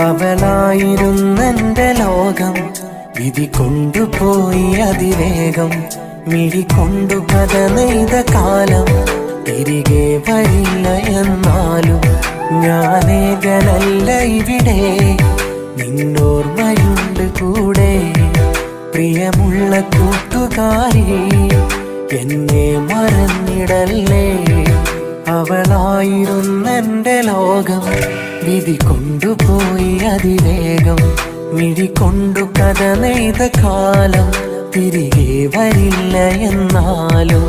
അവളായിരുന്നെന്റെ ലോകം, വിധി കൊണ്ടുപോയി അതിവേഗം. മിഴി കൊണ്ടു കഥ നെയ്ത കാലം തിരികെ വരില്ല എന്നാലും ഞാനേകനല്ല ഇവിടെ, നിന്നോർമ്മയുണ്ട് കൂടെ. പ്രിയമുള്ള കൂട്ടുകാരി, എന്നെ മറന്നിടല്ലേ. അവളായിരുന്നെന്റെ ലോകം, വിധി കൊണ്ടുപോയി അതിവേഗം. മിഴി കൊണ്ടു കഥ നെയ്ത കാലം തിരികെ വരില്ല എന്നാലും